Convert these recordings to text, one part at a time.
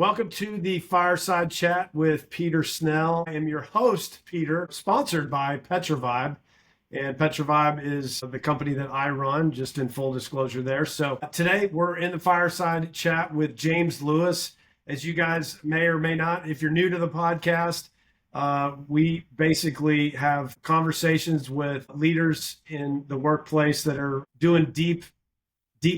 Welcome to the Fireside Chat with Peter Snell. I am your host, Peter, sponsored by Petrovibe. And Petrovibe is the company that I run, just in full disclosure there. So today we're in the Fireside Chat with James Lewis. As you guys may or may not, if you're new to the podcast, we basically have conversations with leaders in the workplace that are doing deep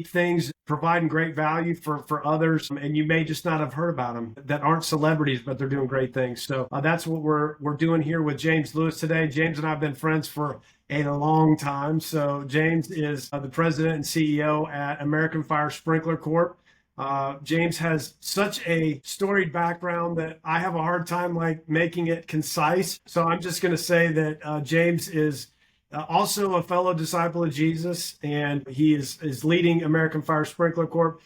things, providing great value for others, and you may just not have heard about them, that aren't celebrities, but they're doing great things. So that's what we're doing here with James Lewis today. James and I have been friends for a long time. So James is the president and CEO at American Fire Sprinkler Corp. James has such a storied background that I have a hard time making it concise. So I'm just going to say that James is also a fellow disciple of Jesus, and he is leading American Fire Sprinkler Corp.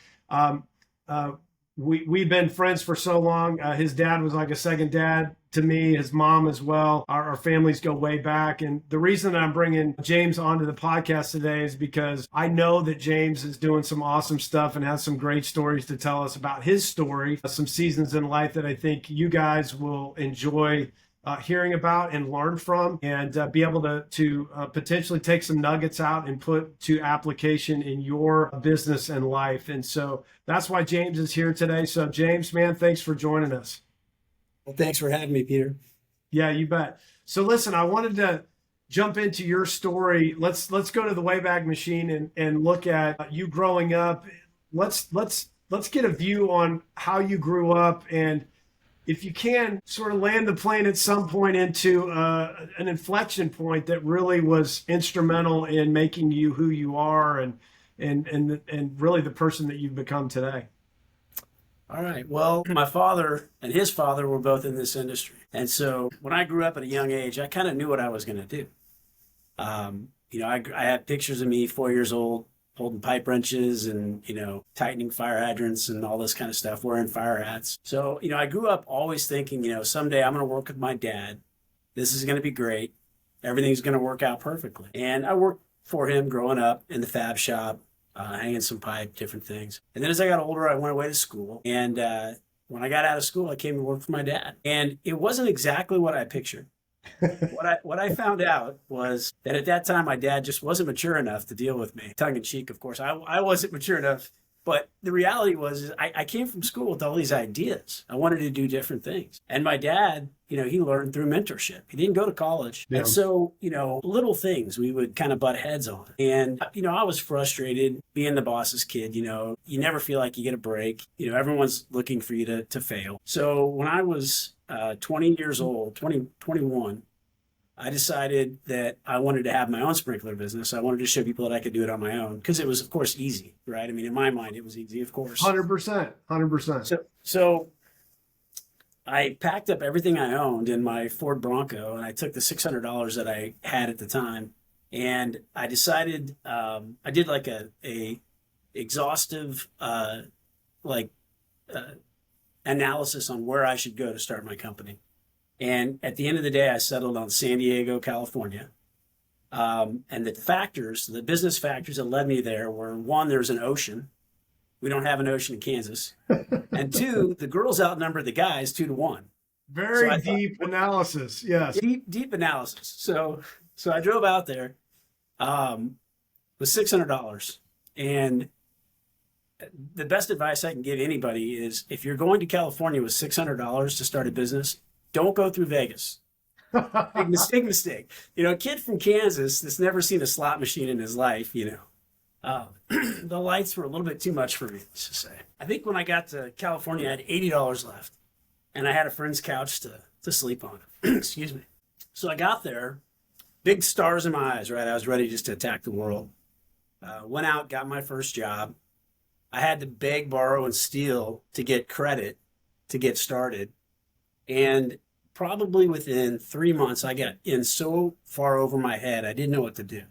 We've been friends for so long. His dad was like a second dad to me, his mom as well. Our families go way back. And the reason that I'm bringing James onto the podcast today is because I know that James is doing some awesome stuff and has some great stories to tell us about his story, some seasons in life that I think you guys will enjoy hearing about and learn from, and be able to potentially take some nuggets out and put to application in your business and life. And so that's why James is here today. So James, man, thanks for joining us. Well, thanks for having me, Peter. Yeah, you bet. So listen, I wanted to jump into your story. Let's go to the Wayback Machine and look at you growing up. Let's get a view on how you grew up, and if you can sort of land the plane at some point into an inflection point that really was instrumental in making you who you are and really the person that you've become today. All right. Well, my father and his father were both in this industry. And so when I grew up at a young age, I kind of knew what I was going to do. I had pictures of me 4 years old, holding pipe wrenches and, tightening fire hydrants and all this kind of stuff, wearing fire hats. So, I grew up always thinking, someday I'm going to work with my dad. This is going to be great. Everything's going to work out perfectly. And I worked for him growing up in the fab shop, hanging some pipe, different things. And then as I got older, I went away to school. And when I got out of school, I came to work for my dad. And it wasn't exactly what I pictured. What I found out was that at that time, my dad just wasn't mature enough to deal with me. Tongue in cheek, of course. I wasn't mature enough. But the reality was I came from school with all these ideas. I wanted to do different things. And my dad, he learned through mentorship. He didn't go to college. Yeah. And so, little things we would kind of butt heads on. And, I was frustrated being the boss's kid. You never feel like you get a break. Everyone's looking for you to fail. So when I was 20 years old, 21, I decided that I wanted to have my own sprinkler business. I wanted to show people that I could do it on my own because it was, of course, easy, right? I mean, in my mind, it was easy, of course. 100%. So I packed up everything I owned in my Ford Bronco, and I took the $600 that I had at the time, and I decided I did like a exhaustive analysis on where I should go to start my company. And at the end of the day, I settled on San Diego, California. And the business factors that led me there were, one, there's an ocean. We don't have an ocean in Kansas. And two, the girls outnumber the guys 2-1. Very deep analysis. Yes. Deep analysis. So I drove out there with $600. And the best advice I can give anybody is if you're going to California with $600 to start a business, don't go through Vegas. Big mistake. A kid from Kansas that's never seen a slot machine in his life, the lights were a little bit too much for me, let's just say. I think when I got to California, I had $80 left, and I had a friend's couch to sleep on. Excuse me. So I got there, big stars in my eyes, right? I was ready just to attack the world. Went out, got my first job. I had to beg, borrow, and steal to get credit to get started. And probably within 3 months, I got in so far over my head, I didn't know what to do.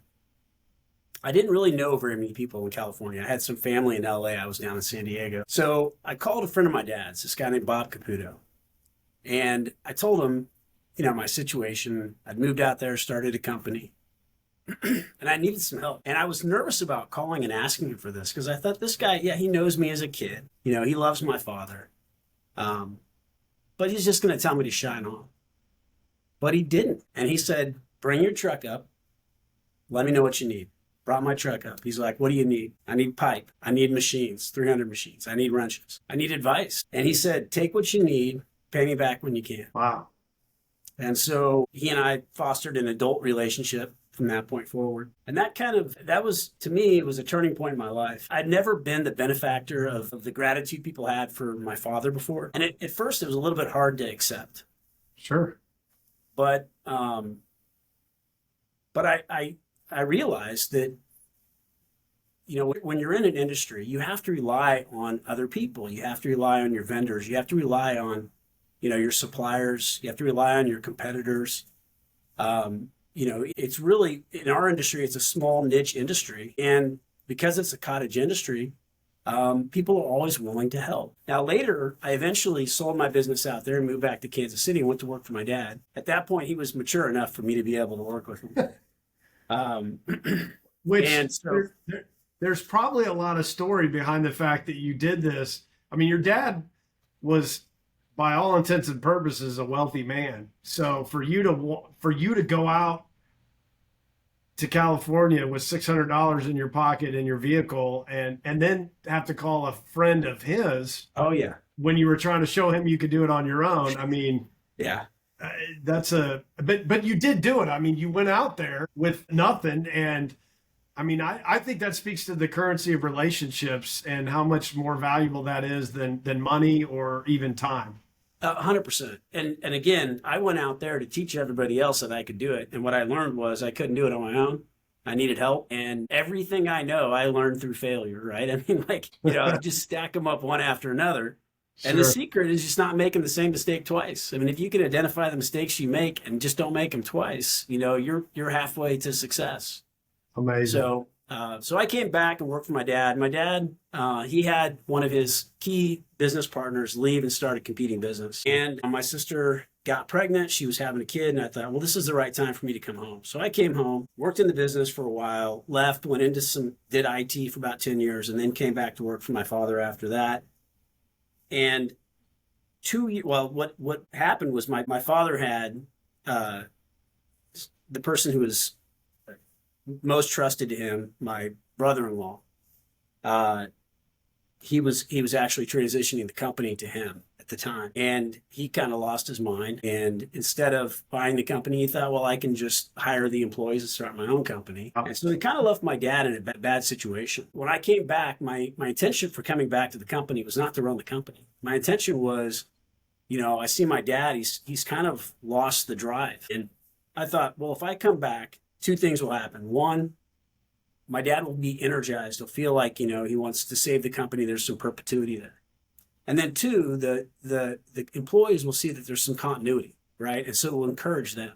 I didn't really know very many people in California. I had some family in LA. I was down in San Diego. So I called a friend of my dad's, this guy named Bob Caputo. And I told him, my situation. I'd moved out there, started a company. And I needed some help. And I was nervous about calling and asking him for this because I thought this guy, he knows me as a kid. He loves my father. But he's just going to tell me to shine on. But he didn't. And he said, bring your truck up. Let me know what you need. Brought my truck up. He's like, what do you need? I need pipe. I need machines, 300 machines. I need wrenches. I need advice. And he said, take what you need, pay me back when you can. Wow. And so he and I fostered an adult relationship from that point forward. And that was, to me, it was a turning point in my life. I'd never been the benefactor of the gratitude people had for my father before. And at first it was a little bit hard to accept. Sure. But I realized that, when you're in an industry, you have to rely on other people. You have to rely on your vendors. You have to rely on, your suppliers. You have to rely on your competitors. It's really, in our industry, it's a small niche industry. And because it's a cottage industry, people are always willing to help. Now, later, I eventually sold my business out there and moved back to Kansas City and went to work for my dad. At that point, he was mature enough for me to be able to work with him. There's probably a lot of story behind the fact that you did this. I mean, your dad was, by all intents and purposes, a wealthy man. So for you to go out to California with $600 in your pocket in your vehicle and then have to call a friend of his. Oh yeah. When you were trying to show him you could do it on your own. I mean, yeah, but you did do it. I mean, you went out there with nothing. And I mean, I think that speaks to the currency of relationships and how much more valuable that is than money or even time. 100%. And again, I went out there to teach everybody else that I could do it. And what I learned was I couldn't do it on my own. I needed help. And everything I know, I learned through failure, right? I mean, just stack them up one after another. Sure. And the secret is just not making the same mistake twice. I mean, if you can identify the mistakes you make and just don't make them twice, you're halfway to success. Amazing. So I came back and worked for my dad. My dad, he had one of his key business partners leave and start a competing business. And my sister got pregnant. She was having a kid. And I thought, well, this is the right time for me to come home. So I came home, worked in the business for a while, left, went into did IT for about 10 years, and then came back to work for my father after that. And what happened was my father had the person who was most trusted to him, my brother-in-law, he was actually transitioning the company to him at the time. And he kind of lost his mind. And instead of buying the company, he thought, well, I can just hire the employees and start my own company. And so he kind of left my dad in a bad situation. When I came back, my intention for coming back to the company was not to run the company. My intention was, I see my dad, he's kind of lost the drive. And I thought, well, if I come back, two things will happen. One, my dad will be energized. He'll feel like, he wants to save the company. There's some perpetuity there. And then two, the employees will see that there's some continuity, right? And so it will encourage them.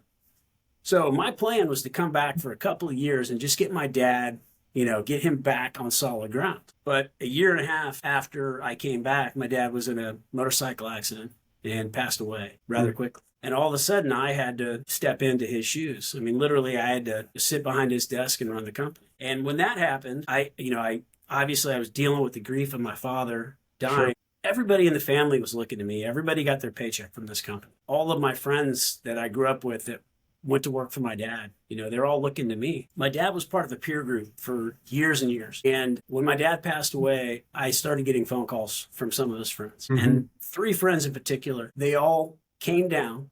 So my plan was to come back for a couple of years and just get my dad, get him back on solid ground. But a year and a half after I came back, my dad was in a motorcycle accident and passed away rather quickly. And all of a sudden, I had to step into his shoes. I mean, literally, I had to sit behind his desk and run the company. And when that happened, I was dealing with the grief of my father dying. Sure. Everybody in the family was looking to me. Everybody got their paycheck from this company. All of my friends that I grew up with that went to work for my dad, they're all looking to me. My dad was part of the peer group for years and years. And when my dad passed away, I started getting phone calls from some of his friends. Mm-hmm. And 3 friends in particular, they all came down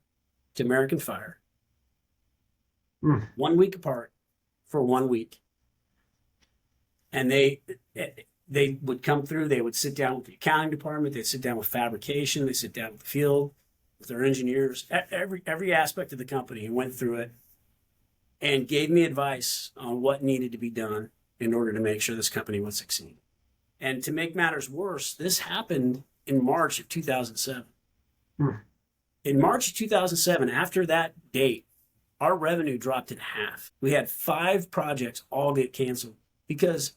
to American Fire 1 week apart for 1 week. And they would come through, they would sit down with the accounting department, they'd sit down with fabrication, they sit down with the field, with their engineers, every aspect of the company, and went through it and gave me advice on what needed to be done in order to make sure this company would succeed. And to make matters worse, this happened in March of 2007. In March of 2007, after that date, our revenue dropped in half. We had 5 projects all get canceled because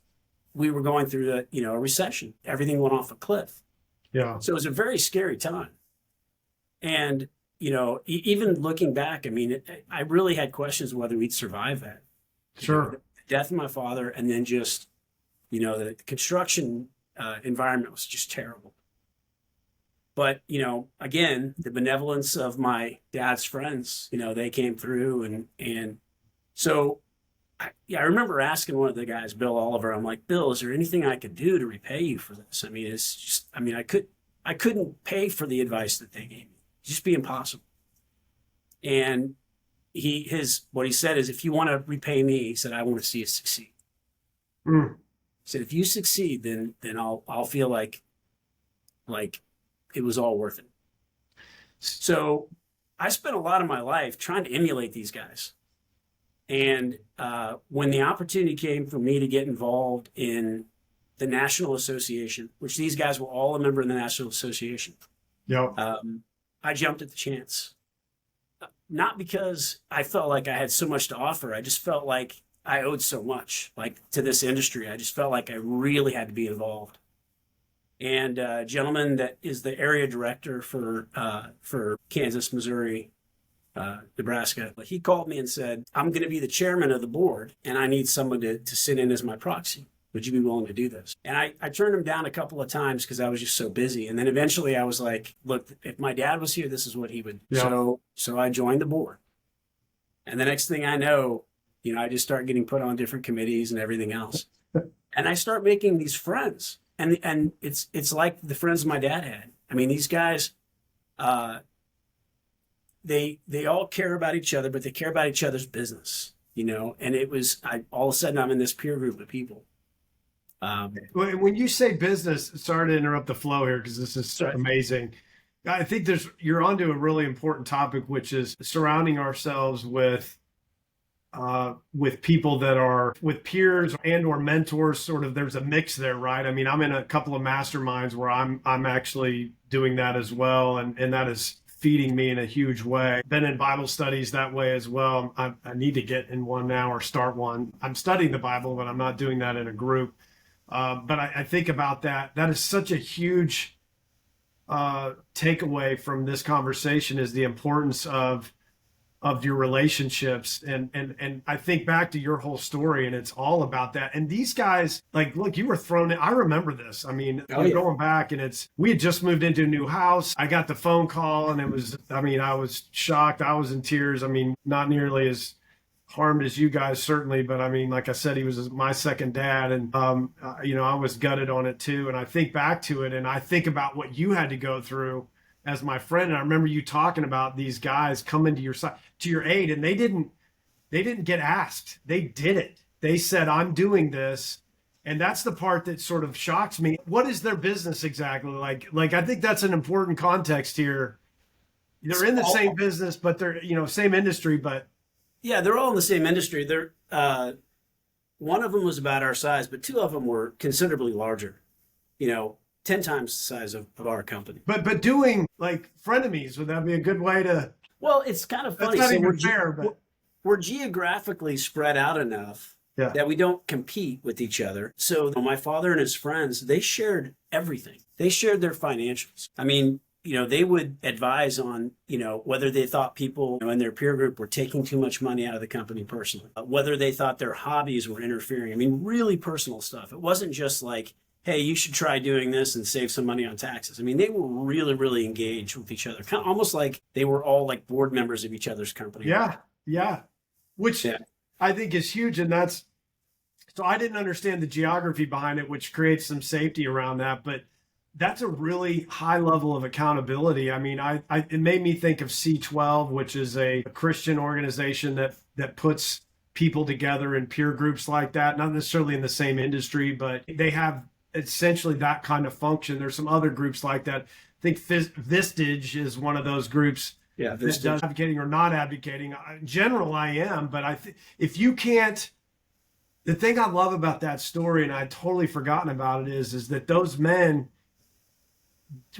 we were going through a recession. Everything went off a cliff. Yeah. So it was a very scary time. And, even looking back, I mean, I really had questions whether we'd survive that. Sure. The death of my father, and then just, the construction environment was just terrible. But, again, the benevolence of my dad's friends, they came through. And so I remember asking one of the guys, Bill Oliver, I'm like, Bill, is there anything I could do to repay you for this? I mean, it's just, I couldn't pay for the advice that they gave me. It'd just be impossible. And what he said is, if you want to repay me, he said, I want to see you succeed. Mm. He said, if you succeed, then I'll feel like it was all worth it. So I spent a lot of my life trying to emulate these guys. And when the opportunity came for me to get involved in the National Association, which these guys were all a member of the National Association, Yep. I jumped at the chance. Not because I felt like I had so much to offer. I just felt like I owed so much, like, to this industry. I just felt like I really had to be involved. And a gentleman that is the area director for Kansas, Missouri, Nebraska, he called me and said, I'm going to be the chairman of the board, and I need someone to sit in as my proxy. Would you be willing to do this? And I turned him down a couple of times because I was just so busy. And then eventually I was like, look, if my dad was here, this is what he would. Yeah. So I joined the board. And the next thing I know, I just start getting put on different committees and everything else. And I start making these friends. And it's like the friends my dad had. I mean, these guys, they all care about each other, but they care about each other's business, and it was, all of a sudden I'm in this peer group of people. When you say business, sorry to interrupt the flow here, because this is amazing. I think you're onto a really important topic, which is surrounding ourselves with people that are with peers and or mentors. Sort of, there's a mix there, right? I mean, I'm in a couple of masterminds where I'm actually doing that as well, and that is feeding me in a huge way. Been in Bible studies that way as well. I need to get in one now or start one. I'm studying the Bible, but I'm not doing that in a group. But I think about that. That is such a huge takeaway from this conversation, is the importance of your relationships. And I think back to your whole story, and it's all about that. And these guys, like, look, you were thrown in. I remember this. I mean, going back, and we had just moved into a new house. I got the phone call, and I was shocked. I was in tears. I mean, not nearly as harmed as you guys, certainly, but I mean, like I said, he was my second dad, and I was gutted on it too. And I think back to it, and I think about what you had to go through as my friend. And I remember you talking about these guys coming to your side, to your aid, and they didn't get asked. They did it. They said, I'm doing this. And that's the part that sort of shocks me. What is their business exactly? Like I think that's an important context here. They're in the same business, but they're, same industry, but yeah, they're all in the same industry. They're one of them was about our size, but two of them were considerably larger. 10 times the size of our company. But doing like frenemies, would that be a good way to? Well, it's kind of funny. That's not even fair, but we're geographically spread out enough that we don't compete with each other. So my father and his friends, they shared everything. They shared their financials. I mean, they would advise on, whether they thought people in their peer group were taking too much money out of the company personally, whether they thought their hobbies were interfering. I mean, really personal stuff. It wasn't just like, hey, you should try doing this and save some money on taxes. I mean, they were really, really engaged with each other, kind of almost like they were all like board members of each other's company. Yeah. Which I think is huge. And so I didn't understand the geography behind it, which creates some safety around that. But that's a really high level of accountability. I mean, it made me think of C12, which is a Christian organization that puts people together in peer groups like that, not necessarily in the same industry, but they have essentially that kind of function. There's some other groups like that. I think Vistage is one of those groups that does advocating or not advocating. In general, I am, but if you can't, the thing I love about that story, and I'd totally forgotten about it, is that those men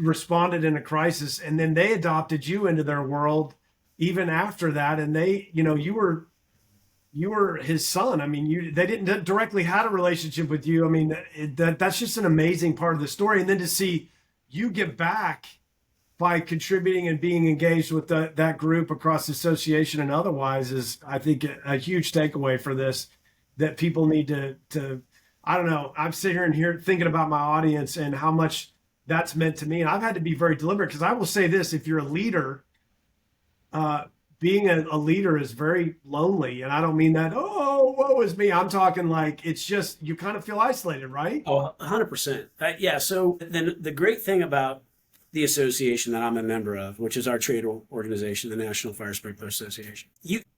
responded in a crisis, and then they adopted you into their world even after that. And they, you were his son. I mean, they didn't directly had a relationship with you. I mean, that's just an amazing part of the story. And then to see you give back by contributing and being engaged with that group across the association and otherwise is, I think, a huge takeaway for this, that people need to I don't know. I'm sitting here thinking about my audience and how much that's meant to me. And I've had to be very deliberate, because I will say this: if you're a leader, being a leader is very lonely. And I don't mean that, oh, woe is me. I'm talking like it's just you kind of feel isolated, right? Oh, 100%. Yeah. So then the great thing about the association that I'm a member of, which is our trade organization, the National Fire Sprinkler Association,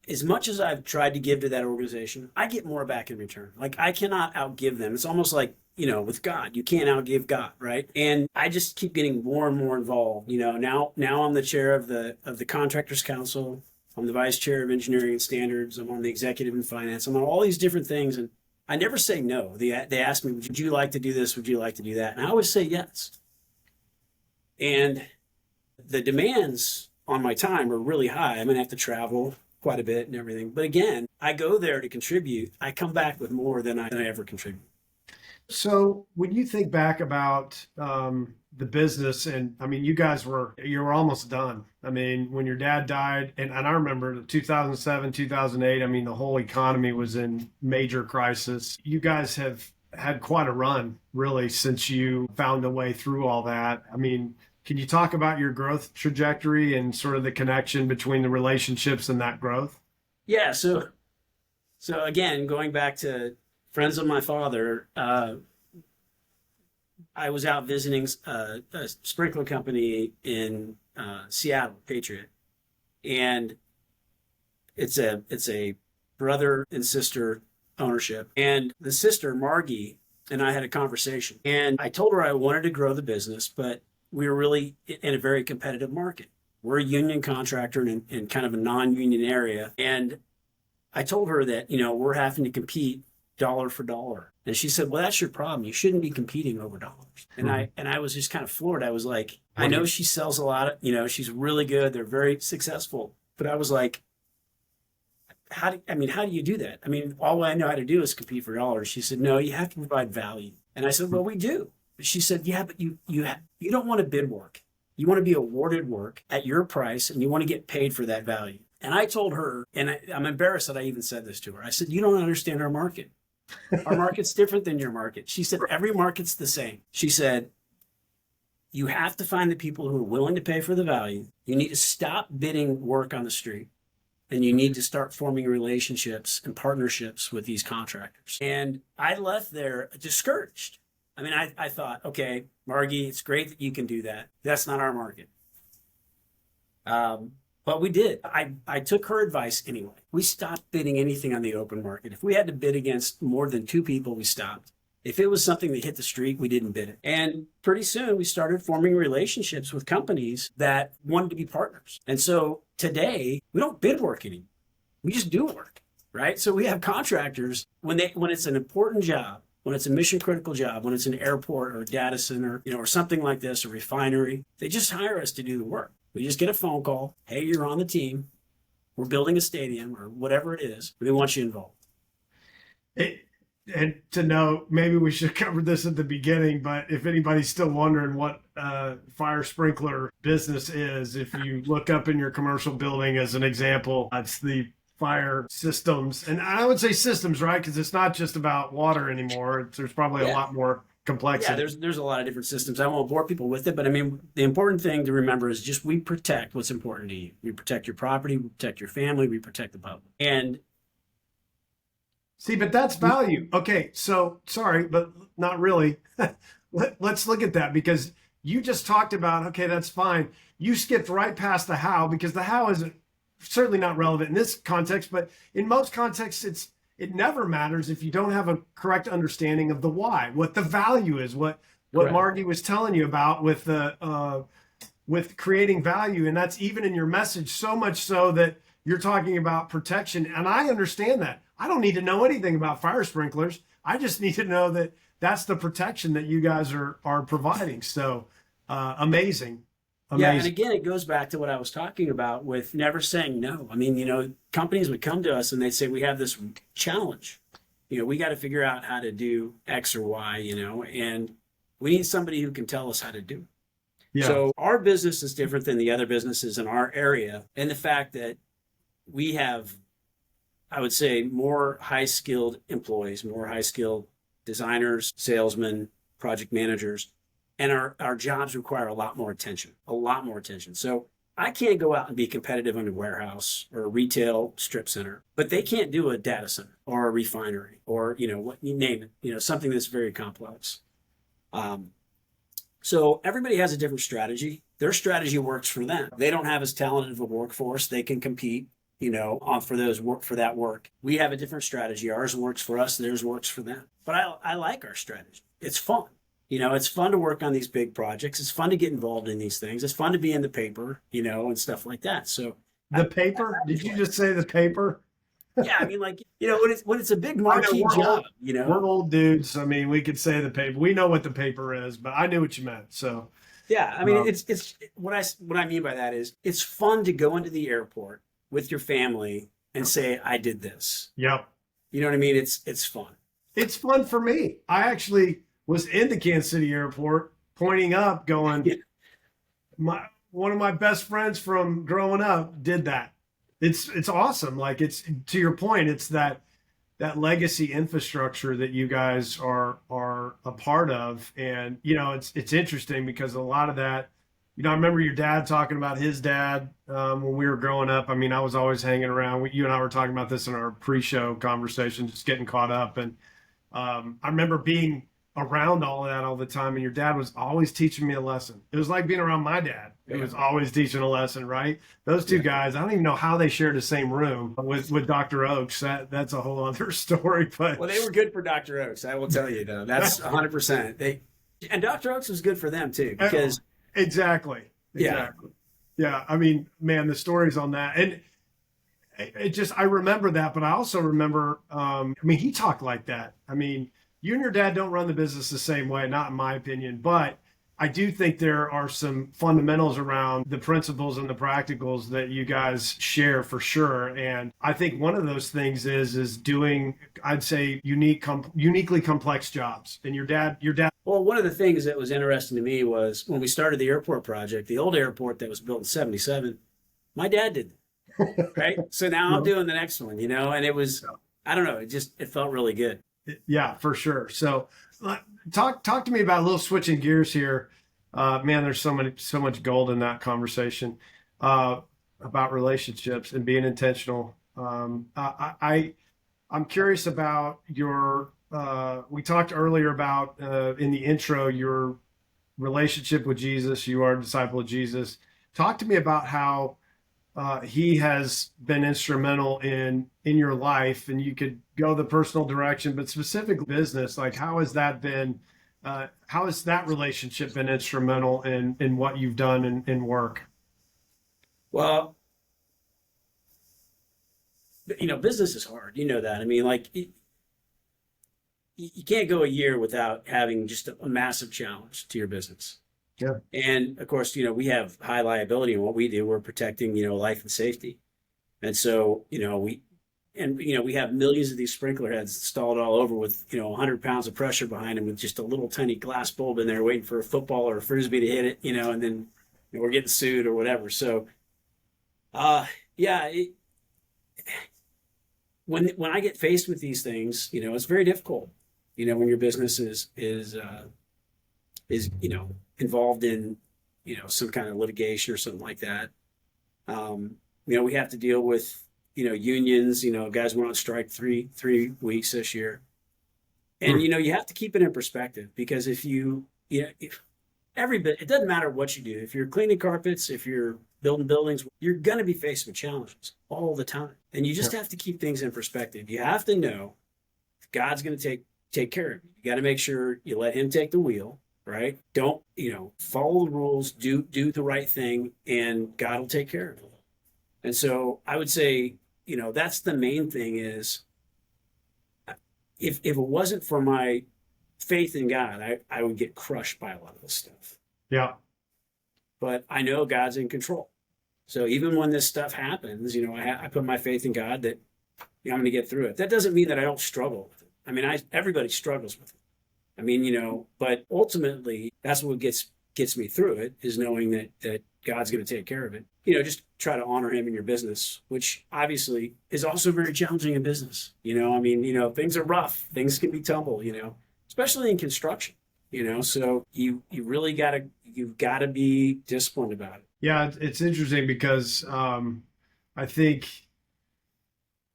as much as I've tried to give to that organization, I get more back in return. Like I cannot outgive them. It's almost like, with God, you can't outgive God, right? And I just keep getting more and more involved. Now I'm the chair of the Contractors Council. I'm the vice chair of engineering and standards. I'm on the executive and finance. I'm on all these different things, and I never say no. They ask me, would you like to do this? Would you like to do that? And I always say yes. And the demands on my time are really high. I'm going to have to travel quite a bit and everything. But again, I go there to contribute. I come back with more than I ever contribute. So when you think back about the business, and I mean, you were almost done. I mean, when your dad died, and I remember 2007, 2008, I mean, the whole economy was in major crisis. You guys have had quite a run, really, since you found a way through all that. I mean, can you talk about your growth trajectory and sort of the connection between the relationships and that growth? Yeah. So again, going back to friends of my father, I was out visiting a sprinkler company in Seattle, Patriot, and it's a brother and sister ownership. And the sister, Margie, and I had a conversation, and I told her I wanted to grow the business, but we were really in a very competitive market. We're a union contractor in kind of a non-union area, and I told her that we're having to compete dollar for dollar. And she said, well, that's your problem. You shouldn't be competing over dollars. And I was just kind of floored. I was like, I know she sells a lot of, she's really good. They're very successful. But I was like, how do you do that? I mean, all I know how to do is compete for dollars. She said, no, you have to provide value. And I said, well, we do. She said, yeah, but you don't want to bid work. You want to be awarded work at your price, and you want to get paid for that value. And I told her, and I'm embarrassed that I even said this to her. I said, you don't understand our market. Our market's different than your market. She said, every market's the same. She said, you have to find the people who are willing to pay for the value. You need to stop bidding work on the street, and you need to start forming relationships and partnerships with these contractors. And I left there discouraged. I mean, I thought, okay, Margie, it's great that you can do that. That's not our market. But we did. I took her advice anyway. We stopped bidding anything on the open market. If we had to bid against more than two people, we stopped. If it was something that hit the street, we didn't bid it. And pretty soon we started forming relationships with companies that wanted to be partners. And so today we don't bid work anymore. We just do work, right? So we have contractors when it's an important job, when it's a mission critical job, when it's an airport or a data center, or something like this, a refinery, they just hire us to do the work. We just get a phone call. Hey, you're on the team. We're building a stadium or whatever it is. We want you involved. And to know, maybe we should cover this at the beginning, but if anybody's still wondering what fire sprinkler business is, if you look up in your commercial building as an example, it's the fire systems. And I would say systems, right? Because it's not just about water anymore. There's probably a lot more complexity. Yeah, there's a lot of different systems. I won't bore people with it, but I mean, the important thing to remember is just we protect what's important to you. We protect your property, we protect your family, we protect the public. And see, but that's value. Okay, so sorry, but not really. Let's look at that, because you just talked about, okay, that's fine. You skipped right past the how, because the how is certainly not relevant in this context, but in most contexts, it never matters if you don't have a correct understanding of the why, what the value is, what Margie was telling you about with with creating value. And that's even in your message, so much so that you're talking about protection. And I understand that. I don't need to know anything about fire sprinklers. I just need to know that that's the protection that you guys are providing. So amazing. Yeah, and again, it goes back to what I was talking about with never saying no. I mean, companies would come to us and they'd say, we have this challenge. We got to figure out how to do X or Y, and we need somebody who can tell us how to do it. Yeah. So our business is different than the other businesses in our area, and the fact that we have, I would say, more high-skilled employees, more high-skilled designers, salesmen, project managers. and our jobs require a lot more attention, a lot more attention. So I can't go out and be competitive in a warehouse or a retail strip center, but they can't do a data center or a refinery or, what you name it, something that's very complex. So everybody has a different strategy. Their strategy works for them. They don't have as talented of a workforce. They can compete, for that work. We have a different strategy. Ours works for us. Theirs works for them. But I like our strategy. It's fun. It's fun to work on these big projects. It's fun to get involved in these things. It's fun to be in the paper, and stuff like that. So the paper? Did you just say the paper? Yeah, I mean, when it's a big marquee job, We're old dudes. I mean, we could say the paper. We know what the paper is, but I knew what you meant. So yeah, I mean, it's what I mean by that is it's fun to go into the airport with your family and say, I did this. Yep. You know what I mean? It's fun. It's fun for me. I actually was in the Kansas City airport pointing up going, one of my best friends from growing up did that. It's awesome. Like, it's, to your point, it's that legacy infrastructure that you guys are a part of. And, it's interesting because a lot of that, I remember your dad talking about his dad when we were growing up. I mean, I was always hanging around. You and I were talking about this in our pre-show conversation, just getting caught up. And I remember being around all of that all the time, and your dad was always teaching me a lesson. It was like being around my dad. He was always teaching a lesson, right? Those two guys, I don't even know how they shared the same room with Dr. Oakes. That's a whole other story. But well, they were good for Dr. Oakes, I will tell you, though. That's 100%. And Dr. Oakes was good for them too, because exactly. Yeah. I mean, man, the stories on that, and I remember that, but I also remember, he talked like that. I mean, you and your dad don't run the business the same way, not in my opinion, but I do think there are some fundamentals around the principles and the practicals that you guys share for sure. And I think one of those things is doing, I'd say, uniquely complex jobs. And your dad. Well, one of the things that was interesting to me was when we started the airport project, the old airport that was built in '77, my dad did it, right? So now I'm doing the next one, and it was, I don't know, it felt really good. Yeah, for sure. So talk to me about a little switching gears here. Man, there's so much gold in that conversation about relationships and being intentional. I'm curious about we talked earlier about in the intro, your relationship with Jesus. You are a disciple of Jesus. Talk to me about how he has been instrumental in your life, and you could go the personal direction, but specifically business. Like, how has that relationship been instrumental in what you've done in work? Well, business is hard. You know that. I mean, you can't go a year without having just a massive challenge to your business. Yeah. And of course, we have high liability in what we do. We're protecting, life and safety. And so, we have millions of these sprinkler heads installed all over with, 100 pounds of pressure behind them with just a little tiny glass bulb in there waiting for a football or a frisbee to hit it, and then we're getting sued or whatever. So, when I get faced with these things, it's very difficult, when your business is involved in, some kind of litigation or something like that. We have to deal with, unions, guys went on strike three weeks this year. And, you have to keep it in perspective, because if it doesn't matter what you do. If you're cleaning carpets, if you're building buildings, you're going to be faced with challenges all the time. And you just have to keep things in perspective. You have to know God's going to take care of you. You got to make sure you let him take the wheel, right? Don't, follow the rules, do the right thing, and God will take care of it. And so I would say, that's the main thing is if it wasn't for my faith in God, I would get crushed by a lot of this stuff. Yeah. But I know God's in control. So even when this stuff happens, I put my faith in God that I'm going to get through it. That doesn't mean that I don't struggle with it. I mean, everybody struggles with it. I mean, but ultimately that's what gets me through it, is knowing that God's going to take care of it. Just try to honor him in your business, which obviously is also very challenging in business. Things are rough. Things can be tumble, especially in construction. So you've got to be disciplined about it. Yeah, it's interesting because I think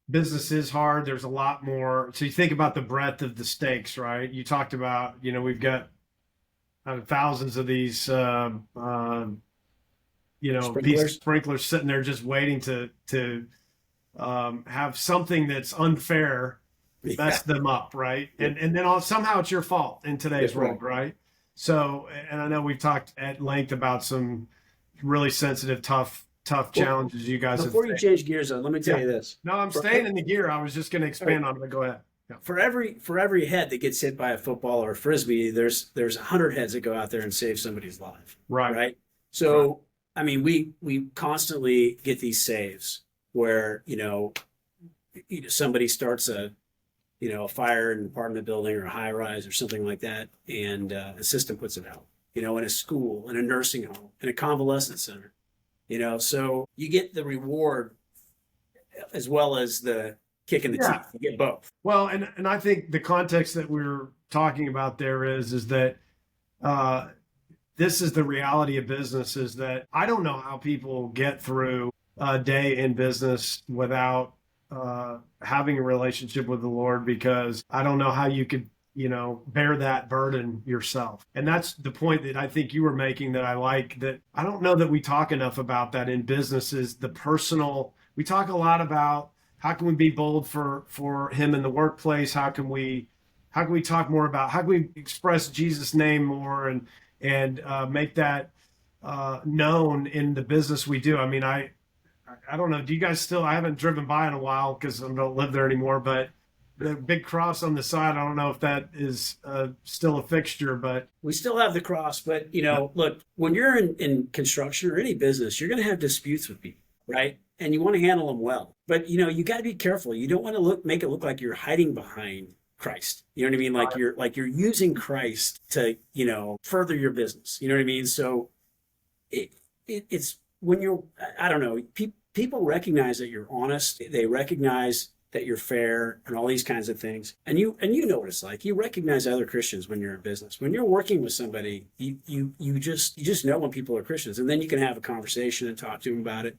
business is hard. There's a lot more. So you think about the breadth of the stakes, right? You talked about, we've got thousands of these, these Sprinklers. sprinklers sitting there just waiting to have something that's unfair mess Yeah. them up, right? And then somehow it's your fault in today's That's right. world, right? So, and I know we've talked at length about some really sensitive, tough Well, challenges you guys have before you faced. change gears, though, let me tell Yeah. you this. No, I'm For, staying in the gear. I was just going to expand on it, but go ahead. Yeah. for every head that gets hit by a football or a frisbee, there's 100 heads that go out there and save somebody's life. Right. Right. So, I mean, we constantly get these saves where, somebody starts a fire in an apartment building or a high rise or something like that, and a system puts it out, in a school, in a nursing home, in a convalescent center, so you get the reward as well as the kick in the Yeah. teeth. You get both. Well, and I think the context that we're talking about there is that uh, this is the reality of business, is that I don't know how people get through a day in business without having a relationship with the Lord, because I don't know how you could, bear that burden yourself. And that's the point that I think you were making, that I like, that I don't know that we talk enough about that in businesses. The personal, we talk a lot about how can we be bold for him in the workplace? How can we talk more about how can we express Jesus' name more and make that known in the business we do? I mean, I don't know. Do you guys still? I haven't driven by in a while because I don't live there anymore. But the big cross on the side, I don't know if that is still a fixture. But We still have the cross, but look, when you're in construction or any business, you're going to have disputes with people, right? And you want to handle them well, but you got to be careful. You don't want to make it look like you're hiding behind Christ. You know what I mean? Like you're using Christ to further your business. You know what I mean? So it's when you're, I don't know, people recognize that you're honest. They recognize that you're fair and all these kinds of things. And you know what it's like. You recognize other Christians when you're in business. When you're working with somebody, you just know when people are Christians, and then you can have a conversation and talk to them about it.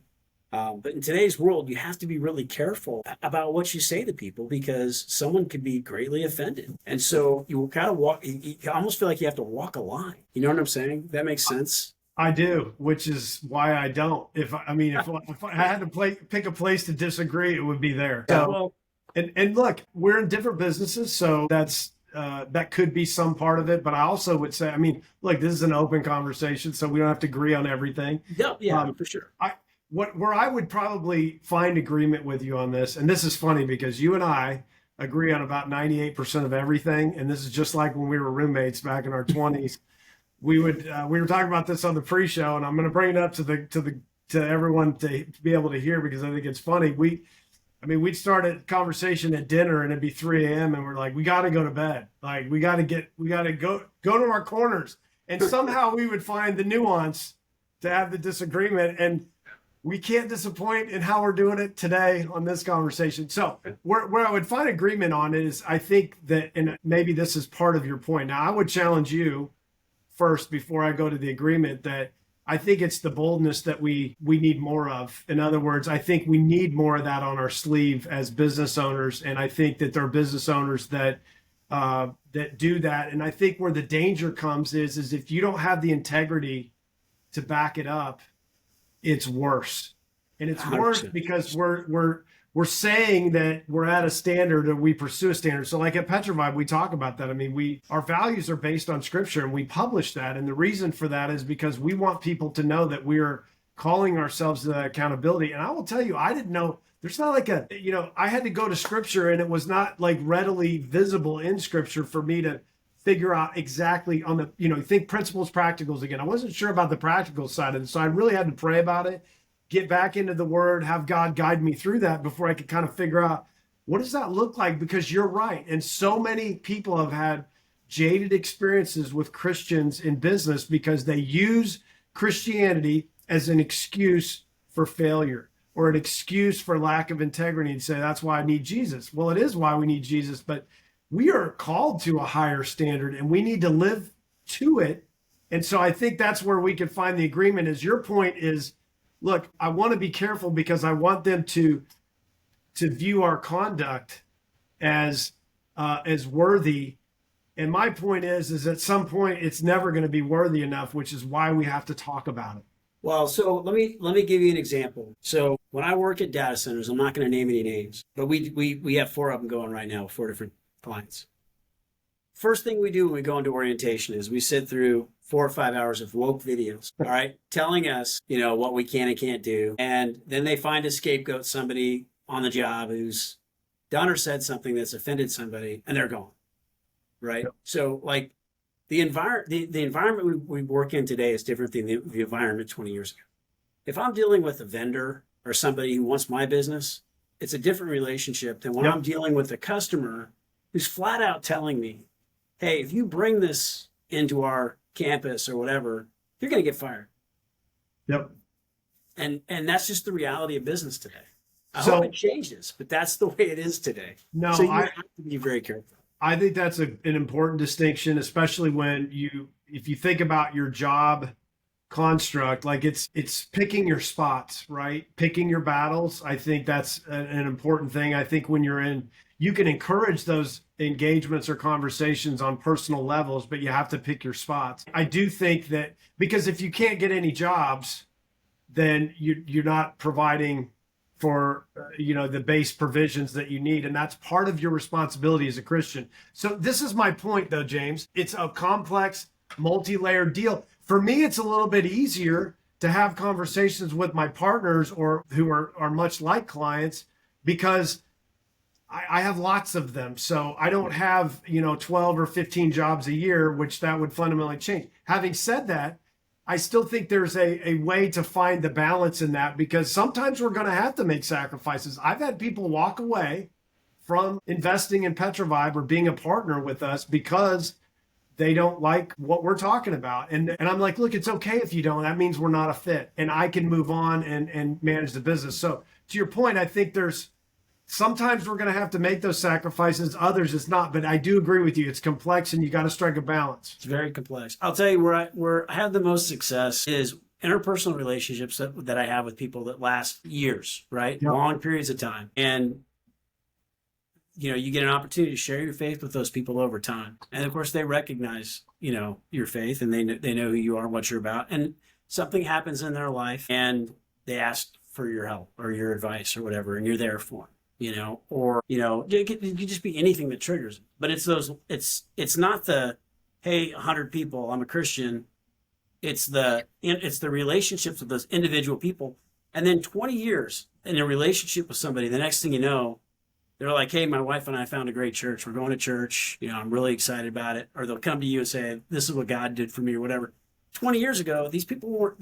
But in today's world, you have to be really careful about what you say to people, because someone could be greatly offended. And so you kind of you almost feel like you have to walk a line. You know what I'm saying? That makes sense. I do, which is why I don't. If I had to pick a place to disagree, it would be there. So, Well, and look, we're in different businesses, so that could be some part of it. But I also would say, I mean, look, this is an open conversation, so we don't have to agree on everything. yeah, for sure. Where I would probably find agreement with you on this, and this is funny because you and I agree on about 98% of everything, and this is just like when we were roommates back in our 20s. We were talking about this on the pre-show, and I'm going to bring it up to everyone to be able to hear, because I think it's funny. We'd start a conversation at dinner and it'd be 3 a.m. and we're like, we got to go to bed. Like we got to go to our corners, and somehow we would find the nuance to have the disagreement. And we can't disappoint in how we're doing it today on this conversation. So where I would find agreement on it is, I think that, and maybe this is part of your point. Now, I would challenge you first before I go to the agreement, that I think it's the boldness that we need more of. In other words, I think we need more of that on our sleeve as business owners. And I think that there are business owners that do that. And I think where the danger comes is if you don't have the integrity to back it up, it's worse. And it's worse 100%. because we're saying that we're at a standard, or we pursue a standard. So like at Petrovibe, we talk about that. I mean, our values are based on scripture, and we publish that. And the reason for that is because we want people to know that we're calling ourselves to that accountability. And I will tell you, I didn't know, there's not like I had to go to scripture, and it was not like readily visible in scripture for me to figure out exactly on the, think principles, practicals again. I wasn't sure about the practical side of it. So I really had to pray about it, get back into the word, have God guide me through that before I could kind of figure out what does that look like? Because you're right. And so many people have had jaded experiences with Christians in business because they use Christianity as an excuse for failure or an excuse for lack of integrity, and say, that's why I need Jesus. Well, it is why we need Jesus, but we are called to a higher standard, and we need to live to it. And so I think that's where we can find the agreement. Is your point is, look, I want to be careful because I want them to view our conduct as worthy. And my point is at some point it's never going to be worthy enough, which is why we have to talk about it. Well, so let me give you an example. So when I work at data centers, I'm not going to name any names, but we have 4 of them going right now with 4 different clients. First thing we do when we go into orientation is we sit through 4 or 5 hours of woke videos, all right, telling us, what we can and can't do. And then they find a scapegoat, somebody on the job who's done or said something that's offended somebody, and they're gone, right? Yep. So like the environment we work in today is different than the environment 20 years ago. If I'm dealing with a vendor or somebody who wants my business, it's a different relationship than when I'm dealing with a customer who's flat out telling me, hey, if you bring this into our campus or whatever, you're going to get fired. Yep. And that's just the reality of business today. I hope it changes, but that's the way it is today. No, so you have to be very careful. I think that's an important distinction, especially when if you think about your job construct, like it's picking your spots, right? Picking your battles. I think that's an important thing. I think when you can encourage those engagements or conversations on personal levels, but you have to pick your spots. I do think that because if you can't get any jobs, then you're not providing for the base provisions that you need, and that's part of your responsibility as a Christian. So this is my point, though, James. It's a complex, multi-layered deal. For me, it's a little bit easier to have conversations with my partners or who are much like clients because I have lots of them. So I don't have 12 or 15 jobs a year, which that would fundamentally change. Having said that, I still think there's a way to find the balance in that because sometimes we're going to have to make sacrifices. I've had people walk away from investing in Petrovibe or being a partner with us because they don't like what we're talking about. And I'm like, look, it's okay if you don't. That means we're not a fit and I can move on and manage the business. So to your point, I think sometimes we're going to have to make those sacrifices. Others it's not, but I do agree with you. It's complex and you got to strike a balance. It's very complex. I'll tell you where I have the most success is interpersonal relationships that I have with people that last years, right? Yep. Long periods of time. And you get an opportunity to share your faith with those people over time. And of course they recognize, your faith and they know who you are and what you're about. And something happens in their life and they ask for your help or your advice or whatever, and you're there for them. It could just be anything that triggers it. But it's not the, hey, 100 people, I'm a Christian. It's the relationships with those individual people. And then 20 years in a relationship with somebody, the next thing you know, they're like, hey, my wife and I found a great church. We're going to church. I'm really excited about it. Or they'll come to you and say, this is what God did for me or whatever. 20 years ago, these people were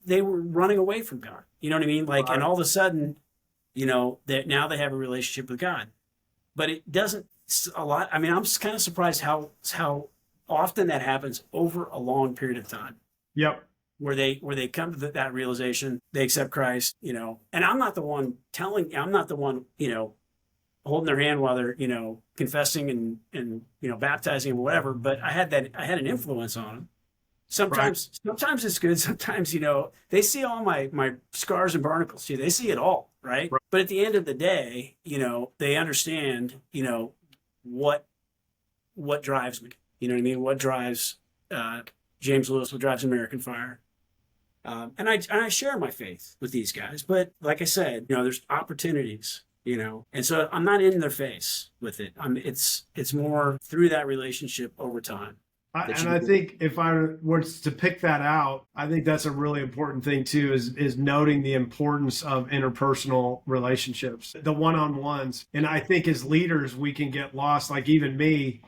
running away from God. You know what I mean? Like, and all of a sudden, that now they have a relationship with God, but it doesn't a lot. I mean, I'm just kind of surprised how often that happens over a long period of time. Yep. Where they come to that realization, they accept Christ, and I'm not the one holding their hand while they're, confessing and baptizing or whatever, but I had an influence on them. Sometimes it's good. Sometimes, they see all my scars and barnacles too. They see it all, right? But at the end of the day, they understand, what drives me. You know what I mean? What drives James Lewis? What drives American Fire? And I share my faith with these guys. But like I said, there's opportunities. And so I'm not in their face with it. It's more through that relationship over time. And I think if I were to pick that out, I think that's a really important thing too, is noting the importance of interpersonal relationships, the one-on-ones. And I think as leaders, we can get lost, like even me,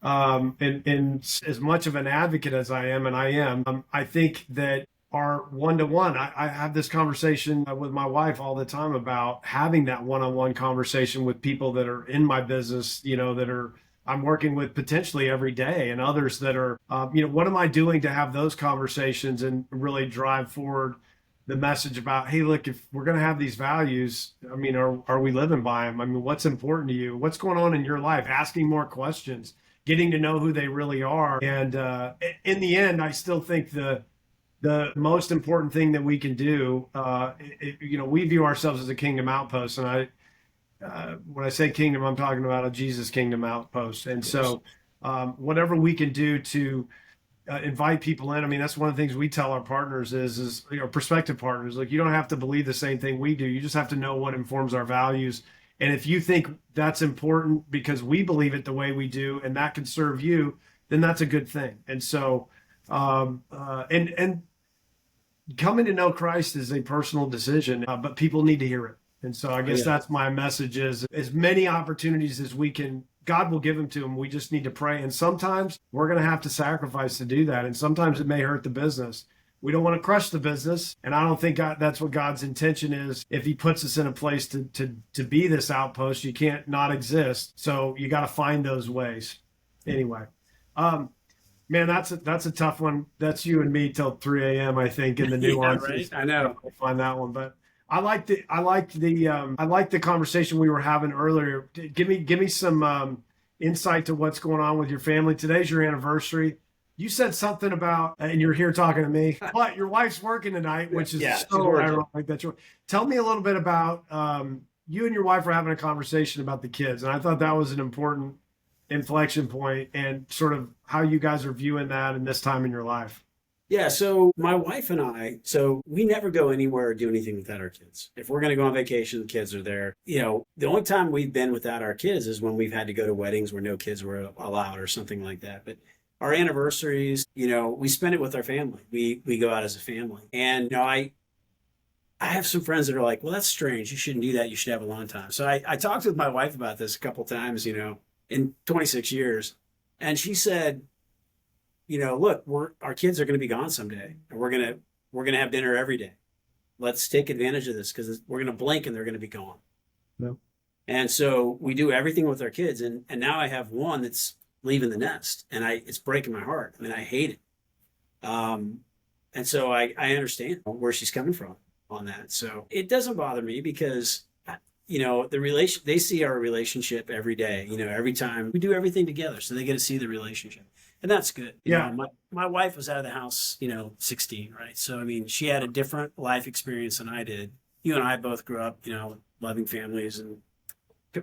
and as much of an advocate as I am, and I am, I think that our one-to-one, I have this conversation with my wife all the time about having that one-on-one conversation with people that are in my business, that I'm working with potentially every day, and others that are, what am I doing to have those conversations and really drive forward the message about, hey, look, if we're going to have these values, I mean, are we living by them? I mean, what's important to you? What's going on in your life? Asking more questions, getting to know who they really are. And in the end, I still think the most important thing that we can do, we view ourselves as a kingdom outpost. And when I say kingdom, I'm talking about a Jesus kingdom outpost. And so whatever we can do to invite people in. I mean, that's one of the things we tell our partners is prospective partners, like, you don't have to believe the same thing we do. You just have to know what informs our values. And if you think that's important because we believe it the way we do, and that can serve you, then that's a good thing. And so, and coming to know Christ is a personal decision, but people need to hear it. And so I guess that's my message: is as many opportunities as we can, God will give them to them. We just need to pray. And sometimes we're going to have to sacrifice to do that. And sometimes it may hurt the business. We don't want to crush the business. And I don't think that's what God's intention is. If he puts us in a place to be this outpost, you can't not exist. So you got to find those ways. Anyway, man, that's a tough one. That's you and me till 3 a.m. I think, in the nuances. Right? I know. I'll find that one, but I like the conversation we were having earlier. Give me some insight to what's going on with your family. Today's your anniversary. You said something about, and you're here talking to me, but your wife's working tonight, which is so ironic that you're. Tell me a little bit about you and your wife were having a conversation about the kids, and I thought that was an important inflection point, and sort of how you guys are viewing that in this time in your life. Yeah, so my wife and I, so we never go anywhere or do anything without our kids. If we're going to go on vacation, the kids are there. The only time we've been without our kids is when we've had to go to weddings where no kids were allowed or something like that. But our anniversaries, we spend it with our family. We go out as a family. And, I have some friends that are like, well, that's strange. You shouldn't do that. You should have alone time. So I talked with my wife about this a couple of times, in 26 years. And she said, look, our kids are going to be gone someday, and we're going to have dinner every day. Let's take advantage of this, because we're going to blink and they're going to be gone. No. And so we do everything with our kids. And now I have one that's leaving the nest, and it's breaking my heart. I mean, I hate it. And so I understand where she's coming from on that. So it doesn't bother me, because they see our relationship every day. Every time we do everything together, so they get to see the relationship. And that's good. My wife was out of the house, 16, right? So, I mean, she had a different life experience than I did. You and I both grew up, loving families and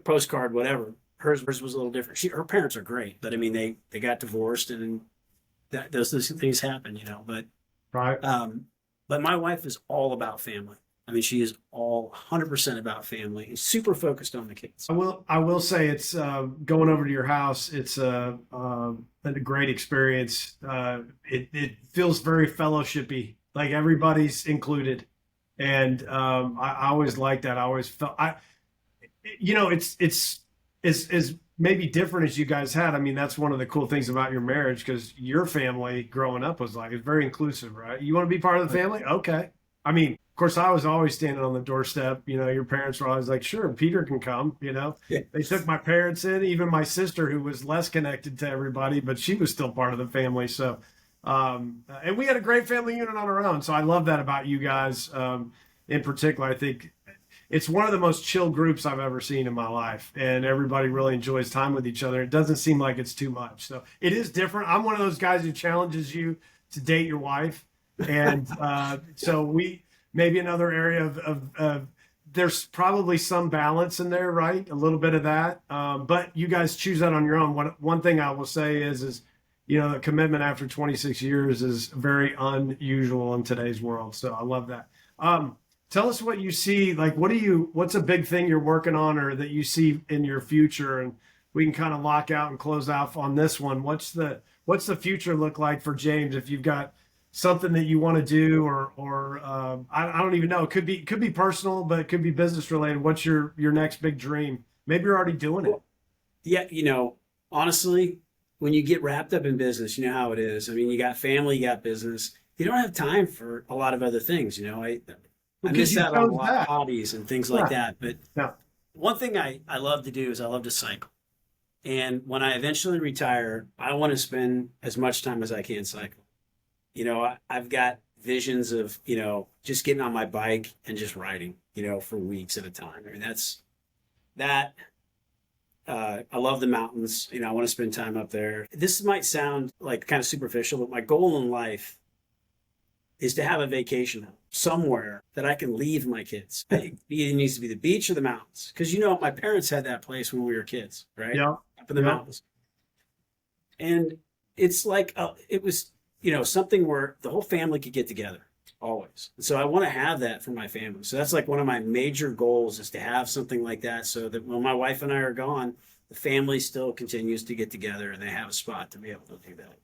postcard, whatever. Hers was a little different. Her parents are great, but I mean, they got divorced, and those things happen, But, right. But my wife is all about family. I mean, she is all 100% about family and super focused on the kids. I will say it's going over to your house. It's a great experience. It feels very fellowshipy, like everybody's included, and I always like that. I always felt it's as maybe different as you guys had. I mean, that's one of the cool things about your marriage, because your family growing up was it's very inclusive, right? You want to be part of the family? Okay. I mean, of course, I was always standing on the doorstep. Your parents were always like, sure, Peter can come. Yeah. They took my parents in, even my sister, who was less connected to everybody, but she was still part of the family. So, and we had a great family unit on our own. So I love that about you guys. In particular, I think it's one of the most chill groups I've ever seen in my life, and everybody really enjoys time with each other. It doesn't seem like it's too much. So it is different. I'm one of those guys who challenges you to date your wife. And so maybe another area of there's probably some balance in there, right? A little bit of that. But you guys choose that on your own. One thing I will say is the commitment after 26 years is very unusual in today's world. So I love that. Tell us what you see. Like, what's a big thing you're working on, or that you see in your future? And we can kind of lock out and close out on this one. What's the future look like for James? If you've got something that you want to do, or I don't even know. It could be personal, but it could be business related. What's your next big dream? Maybe you're already doing it. Yeah, honestly, when you get wrapped up in business, you know how it is. I mean, you got family, you got business. You don't have time for a lot of other things. I miss out on a lot of hobbies and things like that. But one thing I love to do is I love to cycle. And when I eventually retire, I want to spend as much time as I can cycle. I've got visions of, just getting on my bike and just riding, for weeks at a time. I mean, I love the mountains. I want to spend time up there. This might sound like kind of superficial, but my goal in life is to have a vacation home somewhere that I can leave my kids. It needs to be the beach or the mountains. Because, my parents had that place when we were kids, right? Yeah. Up in the mountains. And it's like, it was, something where the whole family could get together always. And so I want to have that for my family. So that's like one of my major goals, is to have something like that, so that when my wife and I are gone, the family still continues to get together and they have a spot to be able to do that.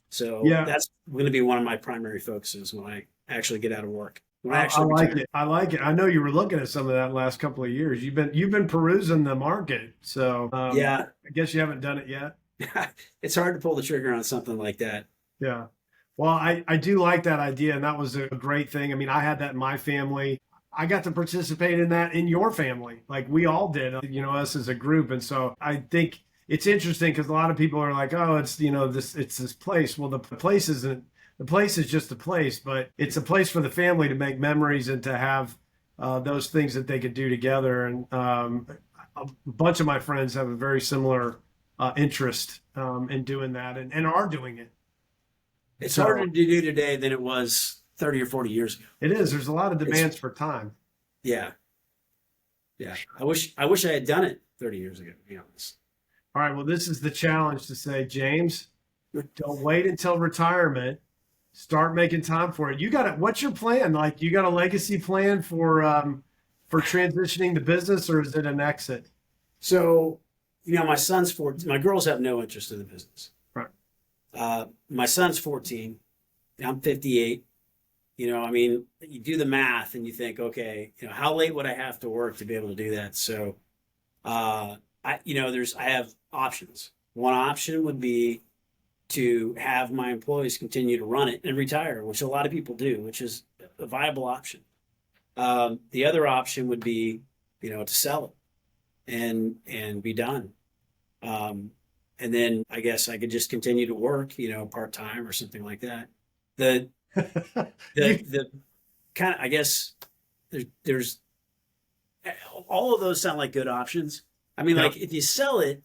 So that's going to be one of my primary focuses when I actually get out of work. I like it. I like it. I know you were looking at some of that last couple of years. You've been perusing the market. So I guess you haven't done it yet. It's hard to pull the trigger on something like that. Yeah. Well, I do like that idea. And that was a great thing. I mean, I had that in my family. I got to participate in that in your family. Like we all did, us as a group. And so I think it's interesting, because a lot of people are like, oh, it's, it's this place. Well, the place is just a place, but it's a place for the family to make memories and to have those things that they could do together. And a bunch of my friends have a very similar interest in doing that, and are doing it. It's harder to do today than it was 30 or 40 years ago. It is. There's a lot of demands for time. Yeah. Yeah. I wish I had done it 30 years ago, to be honest. All right. Well, this is the challenge to say, James, don't wait until retirement. Start making time for it. What's your plan? Like, you got a legacy plan for transitioning the business, or is it an exit? So, my son's 14. My girls have no interest in the business. Right. My son's 14. I'm 58. You do the math and you think, okay, how late would I have to work to be able to do that? So, I have options. One option would be to have my employees continue to run it and retire, which a lot of people do, which is a viable option. The other option would be, to sell it and be done. And then I guess I could just continue to work, part-time or something like that. The kind of, I guess there's all of those sound like good options. I mean, like if you sell it,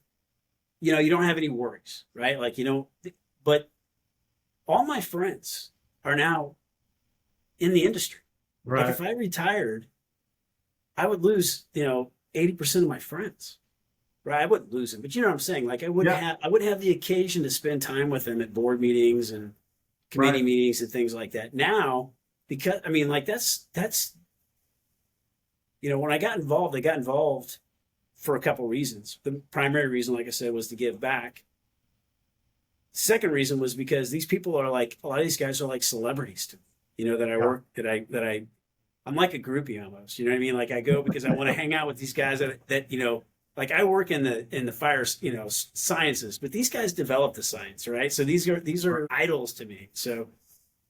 you don't have any worries, right? Like, but all my friends are now in the industry. Right. Like if I retired, I would lose, 80% of my friends, right? I wouldn't lose them, but you know what I'm saying? Like I wouldn't have the occasion to spend time with them at board meetings and committee meetings and things like that. Now, because that's, when I got involved for a couple of reasons. The primary reason, like I said, was to give back. Second reason was because these people are like, a lot of these guys are like celebrities to me, that I work, I'm like a groupie almost, you know what I mean? Like I go because I want to hang out with these guys that, like I work in the fire, sciences, but these guys develop the science, right? So these are idols to me. So,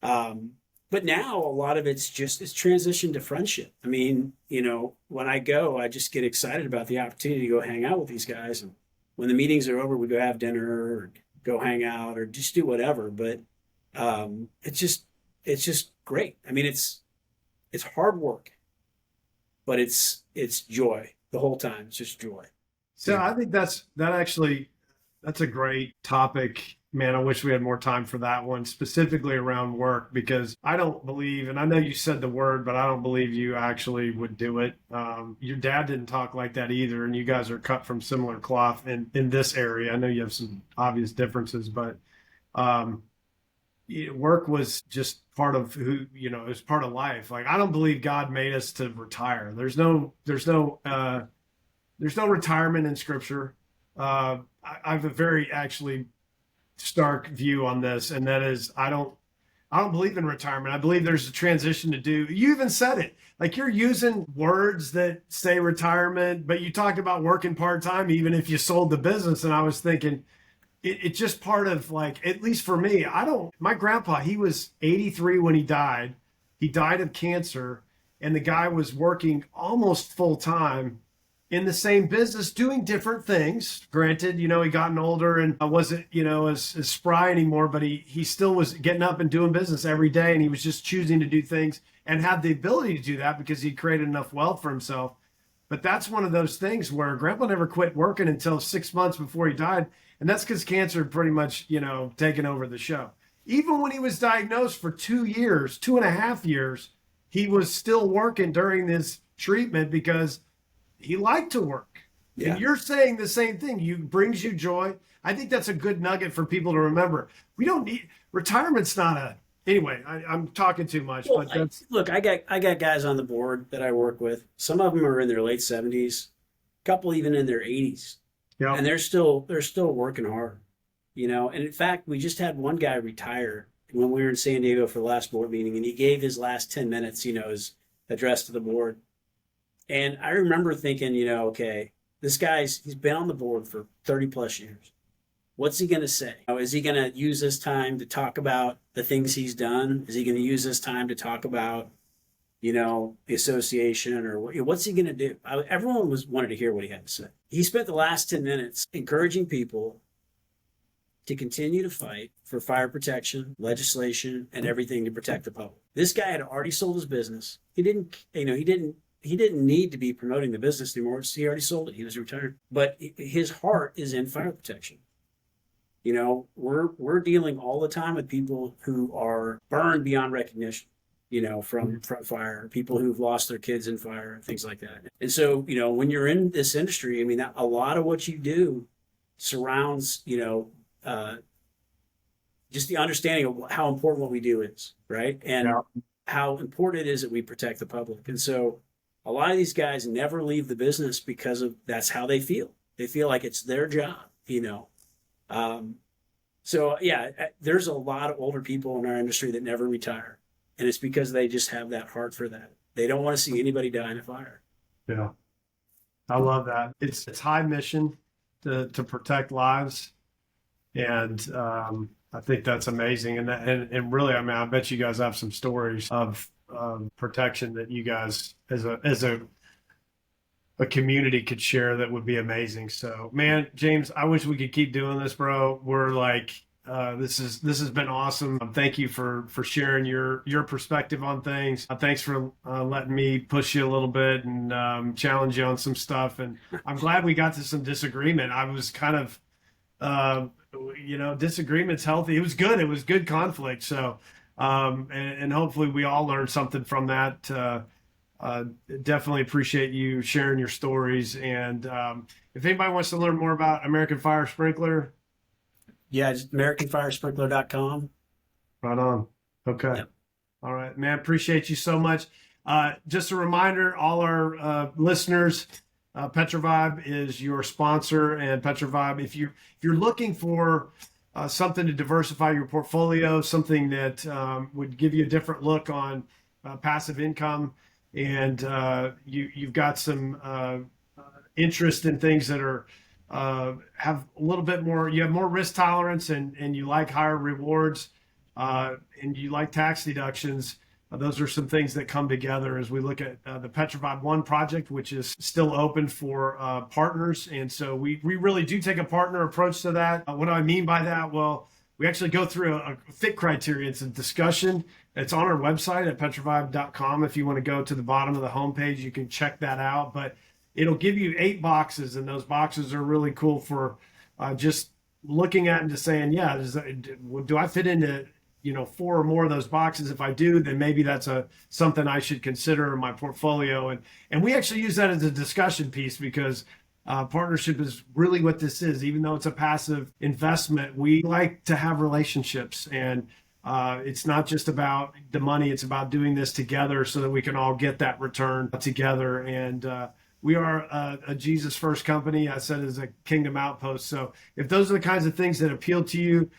but now a lot of it's transitioned to friendship. I mean, when I go, I just get excited about the opportunity to go hang out with these guys. And when the meetings are over, we go have dinner or go hang out or just do whatever. But it's just great. I mean, it's hard work, but it's joy the whole time. It's just joy. So I think that's a great topic. Man, I wish we had more time for that one, specifically around work, because I don't believe, and I know you said the word, but I don't believe you actually would do it. Your dad didn't talk like that either, and you guys are cut from similar cloth in this area. I know you have some obvious differences, but work was just part of who, it was part of life. Like, I don't believe God made us to retire. There's no retirement in Scripture. I have a very actually stark view on this, and that is I don't believe in retirement. I believe there's a transition to do. You even said it, like you're using words that say retirement, but you talked about working part-time even if you sold the business. And I was thinking it's just part of, like, at least for me, my grandpa, he was 83 when he died. He died of cancer, and the guy was working almost full-time in the same business, doing different things. Granted, he gotten older and wasn't, as spry anymore, but he still was getting up and doing business every day. And he was just choosing to do things and had the ability to do that because he created enough wealth for himself. But that's one of those things where Grandpa never quit working until 6 months before he died. And that's because cancer pretty much, taken over the show. Even when he was diagnosed for 2 years, 2.5 years, he was still working during this treatment because he liked to work. Yeah. And you're saying the same thing. You brings you joy. I think that's a good nugget for people to remember. We don't need retirement's not a anyway. I'm talking too much, well, but that's look. I got guys on the board that I work with. Some of them are in their late 70s, a couple even in their 80s, and they're still working hard, And in fact, we just had one guy retire when we were in San Diego for the last board meeting, and he gave his last 10 minutes, his address to the board. And I remember thinking, okay, this he's been on the board for 30 plus years. What's he going to say? Is he going to use this time to talk about the things he's done? Is he going to use this time to talk about, the association, or what's he going to do? Everyone wanted to hear what he had to say. He spent the last 10 minutes encouraging people to continue to fight for fire protection, legislation, and everything to protect the public. This guy had already sold his business. He didn't need to be promoting the business anymore. He already sold it. He was retired. But his heart is in fire protection. We're dealing all the time with people who are burned beyond recognition, from fire, people who've lost their kids in fire and things like that. And so, when you're in this industry, a lot of what you do surrounds, just the understanding of how important what we do is, right? And how important it is that we protect the public. And so a lot of these guys never leave the business because that's how they feel. They feel like it's their job, So yeah, there's a lot of older people in our industry that never retire. And it's because they just have that heart for that. They don't want to see anybody die in a fire. Yeah. I love that. It's high mission to protect lives. And I think that's amazing. And really, I bet you guys have some stories of protection that you guys as a community could share that would be amazing. So, man, James, I wish we could keep doing this, bro. We're like, this has been awesome. Thank you for sharing your perspective on things. Thanks for letting me push you a little bit and challenge you on some stuff. And I'm glad we got to some disagreement. I was kind of, disagreement's healthy. It was good. It was good conflict. So, and hopefully we all learned something from that. Definitely appreciate you sharing your stories. And if anybody wants to learn more about American Fire Sprinkler, just AmericanFireSprinkler.com. Right on. Okay. Yep. All right, man. Appreciate you so much. Just a reminder, all our listeners, PetroVibe is your sponsor, and PetroVibe, if you're looking for something to diversify your portfolio, something that would give you a different look on passive income, and you've got some interest in things that are have a little bit more, you have more risk tolerance, and you like higher rewards, and you like tax deductions. Those are some things that come together as we look at the PetroVibe One project, which is still open for partners. And so we really do take a partner approach to that. What do I mean by that? Well, we actually go through a fit criteria. It's a discussion. It's on our website at petrovibe.com. If you want to go to the bottom of the homepage, you can check that out. But it'll give you 8 boxes, and those boxes are really cool for just looking at and just saying, yeah, do I fit into 4 or more of those boxes? If I do, then maybe that's something I should consider in my portfolio. And we actually use that as a discussion piece because partnership is really what this is. Even though it's a passive investment, we like to have relationships, and it's not just about the money. It's about doing this together so that we can all get that return together. And we are a Jesus first company. I said as a kingdom outpost. So if those are the kinds of things that appeal to you,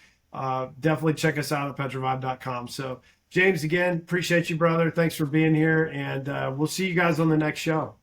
definitely check us out at petrovibe.com. So James, again, appreciate you, brother. Thanks for being here, and we'll see you guys on the next show.